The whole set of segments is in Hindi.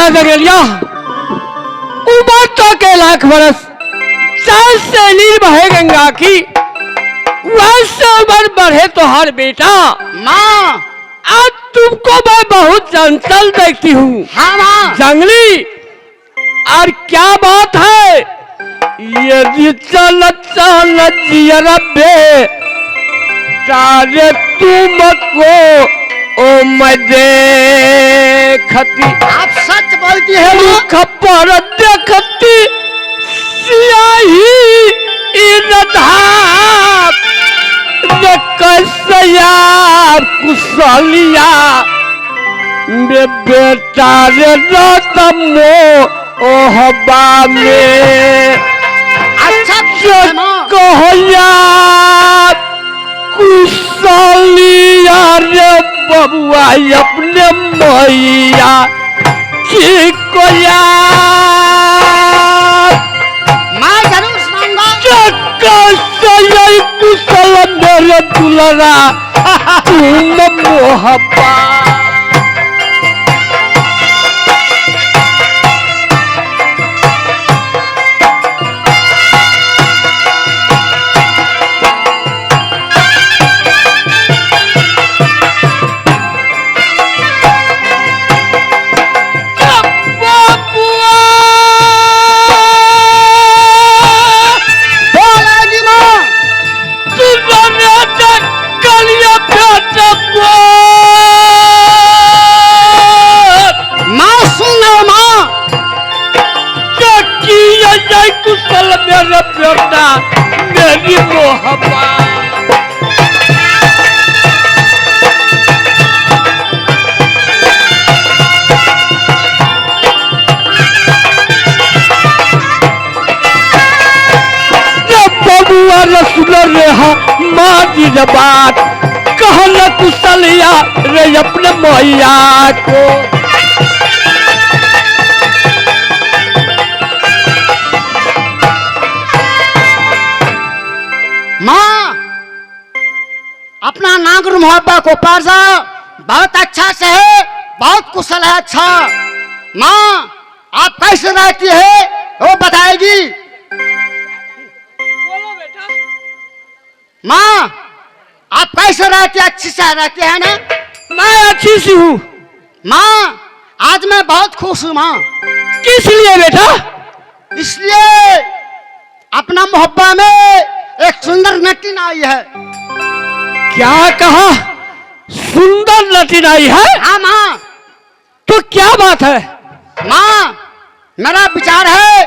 बेटा जगलिया, उम्र तो के लाख बरस, जैसे नीर बहे गंगा की वैसे उम्र बढ़े तो हर बेटा। माँ आज तुमको मैं बहुत चंचल देखती हूँ। हाँ माँ। जंगली, और क्या बात है? यदि चल चल जियरा बे तारे तुमको ओ मैं देखती। आप सच बोलती है माँ। खबर देखती सियाही इरधाप कैसया कुशलिया में बेटा रे रतमो ओहबा में। अच्छा कहया कुशलिया रे बबुआ अपने मैया की कोया। मैं जरूर सुनाऊंगा। कुशल मेरे दुलरा तुम मोहब्बा। कुशल मेरा बेटा मेरी मोहब्बा। बबुआ रसुल रेहा माँ की बात कहल कुशलिया रे अपने मैया को। माँ अपना नागुर मोहब्बा को पारजा बहुत अच्छा से है, बहुत कुशल है। अच्छा माँ आप कैसे रहती है वो बताएगी। बोलो बेटा। माँ आप कैसे रहती है? अच्छी से रहती है ना? मैं अच्छी सी हूँ माँ। आज मैं बहुत खुश हूँ माँ। किस लिए बेटा? इसलिए अपना मोहब्बा में एक सुंदर नटीन आई है। क्या कहा? सुंदर नटीन आई है? हाँ माँ। तो क्या बात है? माँ मेरा विचार है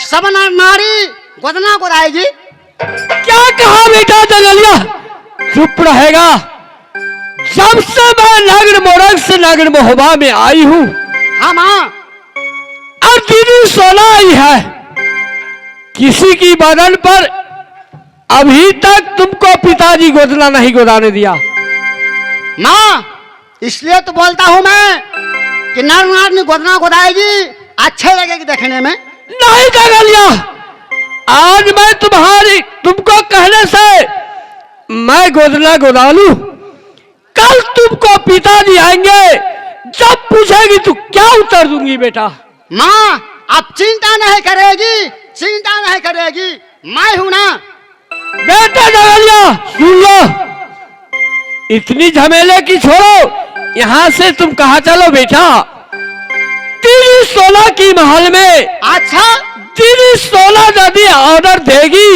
सब नारी गोदना गोदाएगी। क्या कहा बेटा जगलिया? चुप रहेगा। जब से मैं नागर मोरंग से नागर मोहब्बा में आई हूँ। हाँ माँ। और दीदी सोना आई है, किसी की बदन पर अभी तक तुमको पिताजी गोदना नहीं गोदाने दिया। माँ इसलिए तो बोलता हूँ मैं कि नर नार गोदना गोदाएगी, अच्छे लगेगी देखने में। नहीं जगलिया, आज मैं तुमको कहने से मैं गोदना गोदा लूं। कल तुमको पिताजी आएंगे, जब पूछेगी तो क्या उत्तर दूंगी बेटा? माँ आप चिंता नहीं करेगी, चिंता नहीं करेगी, मैं हूं ना। बेटा जगलिया सुन लो, इतनी झमेले की छोड़ो, यहाँ से तुम कहाँ चलो बेटा? दीदी सोना की महल में। अच्छा दीदी सोना यदि ऑर्डर देगी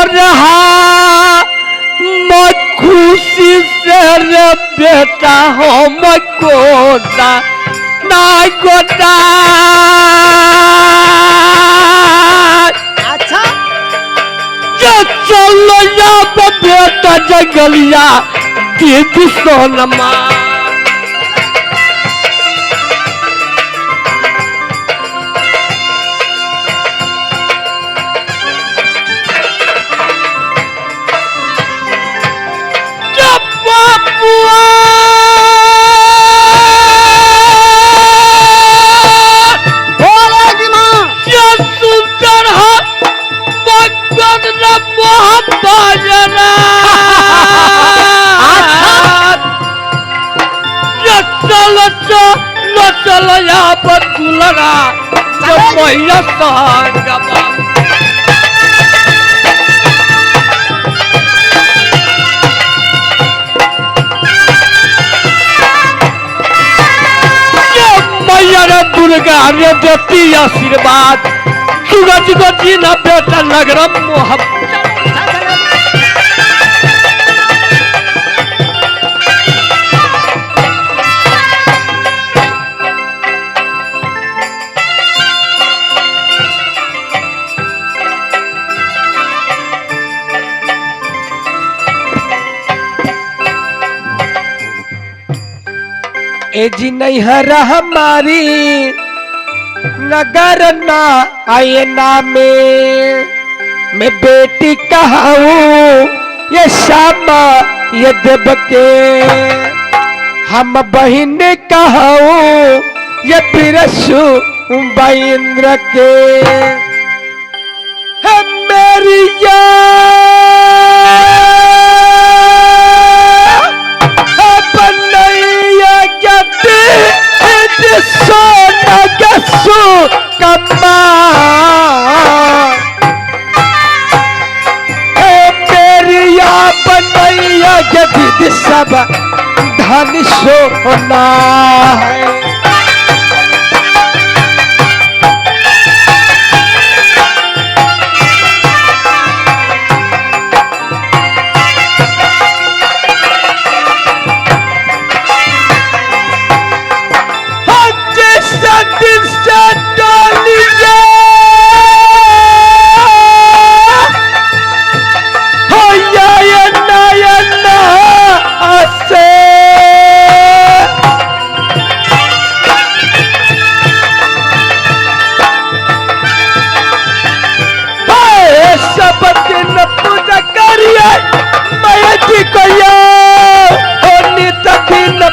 रहा मैं खुशी से रे बेटा हो मैं गोदा ना गोदा। अच्छा चलो या बेटा जगलिया दीदी सोनमा। न चल यहाँ पर दुलरा जब मैया संगमा मैया रे दुर्गा रे देती आशीर्वाद जुग जुग जीना बेटा नगरम मोहब्बत ए जी नहीं हरा हमारी नगर ना आए नामे मैं बेटी कहूँ ये श्यामा ये देव के हम बहन कहूँ ये बिरसु इंद्र के है मेरी सोना गसु कम्मा मेरिया बनैया जदीद सब धन सोना है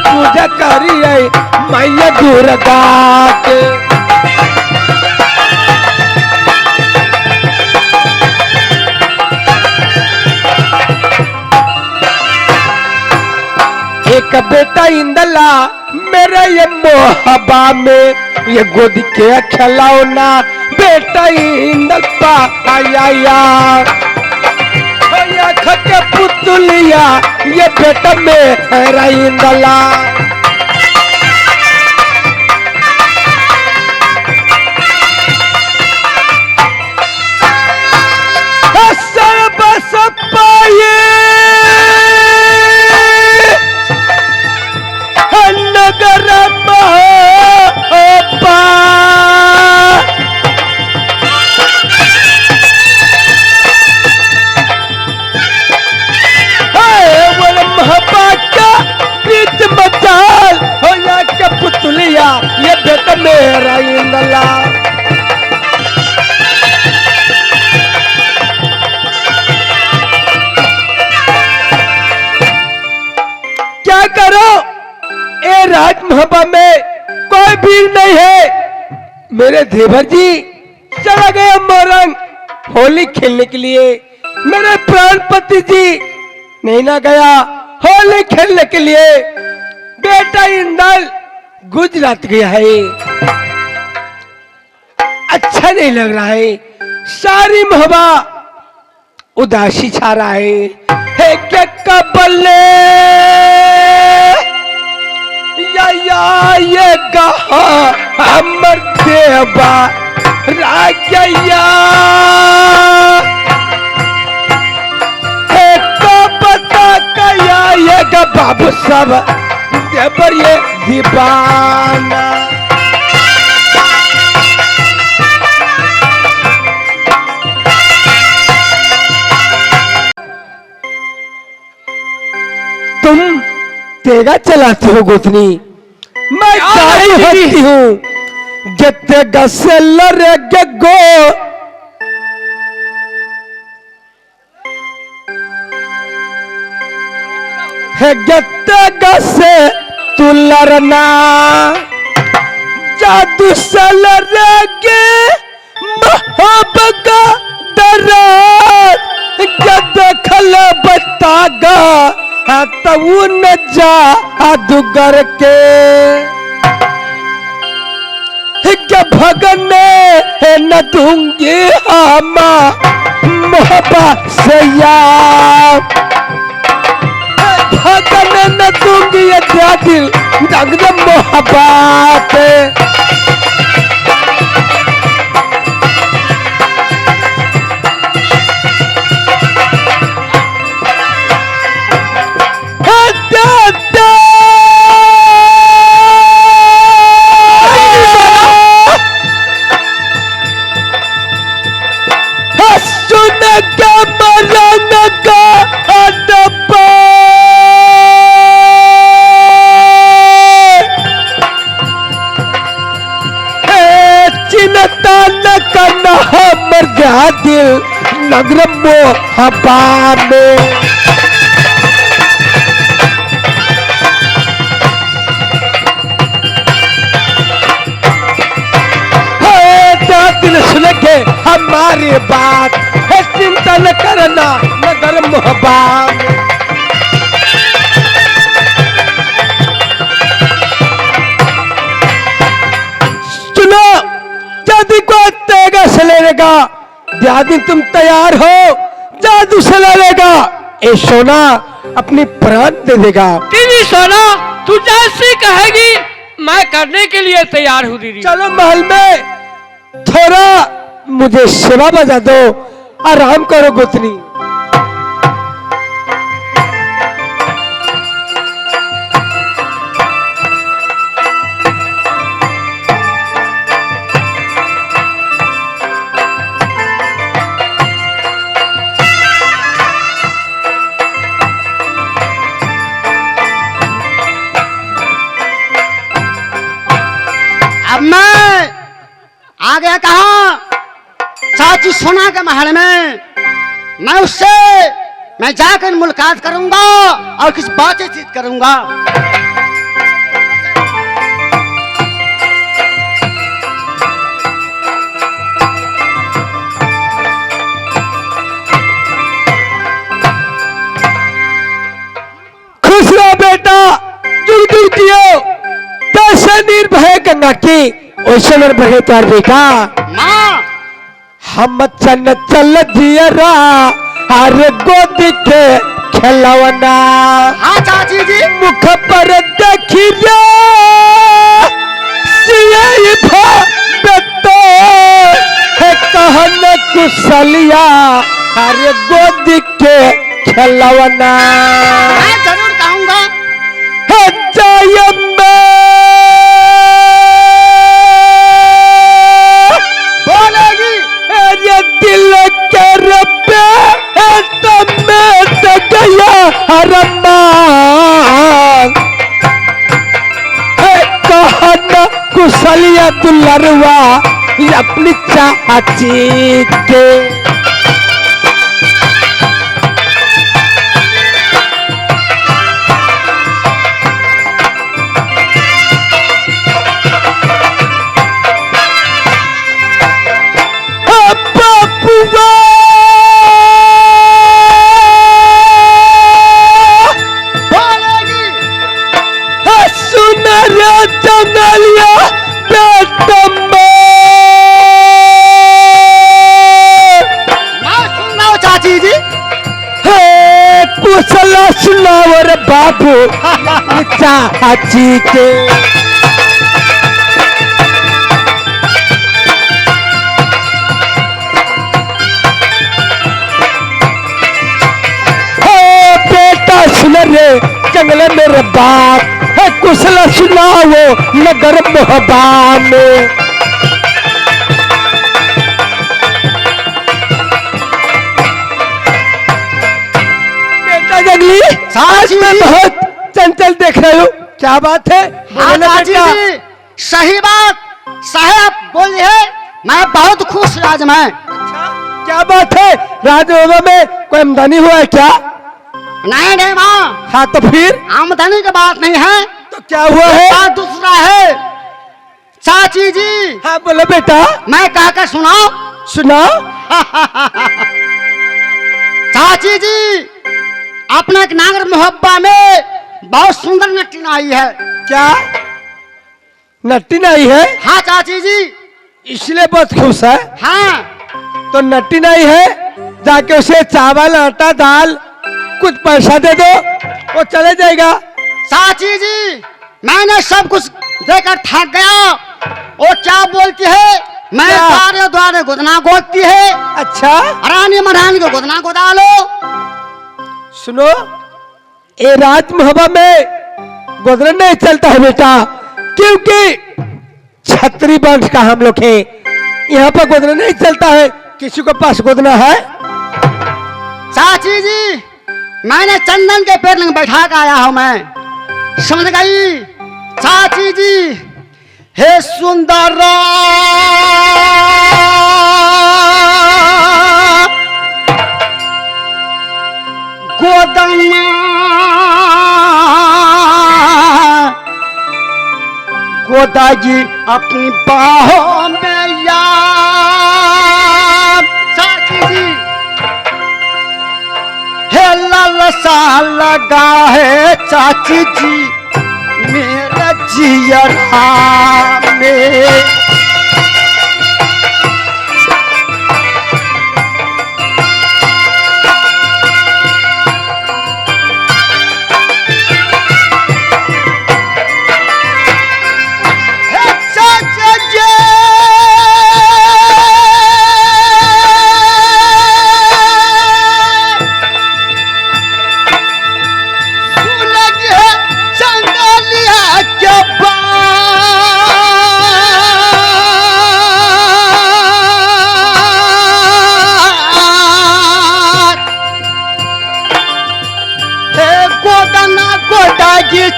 पूजा करिए मैया दुर्गा के एक बेटा इंदला मेरे ये मोहब्बा में ये गोद के खिलौना बेटा इंदल पाया खके पुतलिया ये बेटा मेरा इंदला बस पाए नगर पुतलिया ये बेटा मेरा इंदला क्या करो ए राज मोहब्बा में कोई भीड़ नहीं है मेरे देवर जी चला गया मोरंग होली खेलने के लिए मेरे प्राणपति जी नहीं ना गया होली खेलने के लिए बेटा इंदल गुजरात गया है अच्छा नहीं लग रहा है सारी मोहब्बा उदासी छा रहा है क्या कबले या ये कहा अमर देवा राजया बता कया ये बाबू सब पर ये दीवाना तुम तेगा चलाती हो गोतनी मैं गाड़ी होती हूँ जत्ते गसे लरे गो है जत्ते गसे तू लड़ना जादू से लड़ेगे मोहब्बत का दरार जब खल बतागा तो न जा जादूगर के के भगने न दूंगी हम मोहब्बत से यार, भगने न दूंगी ये दिल दर्द मोहब्बत। दिल नगर मोहब्बत में दिल सुन के हमारी बात है, चिंता न करना नगर मोहब्बत में। सुनो यदि कोई तेगा से लेगा, यदि तुम तैयार हो जादू से लड़ेगा, ए सोना अपनी प्राण दे देगा। दीदी सोना तू जैसी कहेगी मैं करने के लिए तैयार हूँ दीदी। चलो महल में थोड़ा मुझे सेवा बजा दो, आराम करो गोतनी। अब मैं आ गया कहा चाची सोना के महल में। मैं जाकर मुलाकात करूंगा और कुछ बातचीत करूंगा। खुश रहो बेटा, जुग जुग जियो, जैसे निर्भय गंगा की वैसे निर्भय तार बेटा। माँ हम चल चल दियरा हर गोद के खिलौना, हाँ चाची जी। मुख पर देखी रे सियाई भातो है कहन कुशलिया हर गोद के खिलौना। मैं जरूर कहूंगा। है जय बोलेगी ये दिल के रब्बे तमें गया हरमान, कहना कुशलिया दुलरवा अपनी चाची के। सुनावर बाबू चाची के। बेटा सुन रे जंगल मेरे बाप है, कुशल सुनाओ नगर मोहब्बत में। बेटा जंगली आज मैं बहुत चंचल देख रहे हो, क्या बात है? हाँ चाची जी, सही बात साहब बोली है। मैं बहुत खुश आज मैं। अच्छा क्या बात है? राजभवन में कोई आमदनी हुआ है क्या? नहीं नहीं माँ, हाँ तो फिर आमदनी की बात नहीं है, तो क्या हुआ है? बात दूसरा है चाची जी। हाँ बोलो बेटा। मैं कहकर सुनाओ। सुनाओ। चाची जी अपना एक नागर मोहब्बा में बहुत सुंदर नटीन आई है। क्या नट्टी नहीं है? हाँ चाची जी इसलिए बहुत खुश है। हाँ तो नट्टी नहीं है, जाके उसे चावल आटा दाल कुछ पैसा दे दो, वो चले जाएगा। चाची जी मैंने सब कुछ देकर थक गया। वो क्या बोलती है, मैं क्या? द्वारे द्वारे गोदना गोदती है, अच्छा रानी महारानी को गोदना गोदा लो। सुनो, ये राज महबा में गोदना नहीं चलता है बेटा, क्योंकि छत्री वंश का हम लोग हैं। यहाँ पर गोदना नहीं चलता है। किसी को पास गोदना है? चाची जी मैंने चंदन के पेड़ में बैठा कर आया हूं, मैं समझ गई। चाची जी हे सुंदर गोदना गोदाजी अपनी बाहों में यार। चाची जी हे लालसा लगा है चाची जी मेरा जियरा में। हे चाचा जी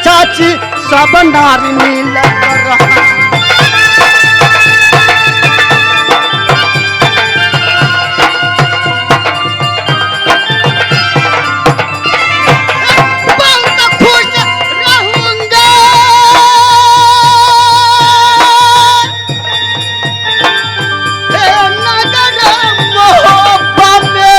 चाची सब नारी नील रहा। बहुत खुश रहूंगा हे नगर मोहब्बत में।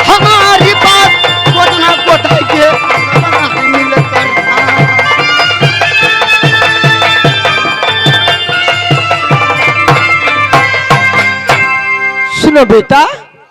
हमारी बात गोदना गोदाइए मिलकर। सुनो बेटा,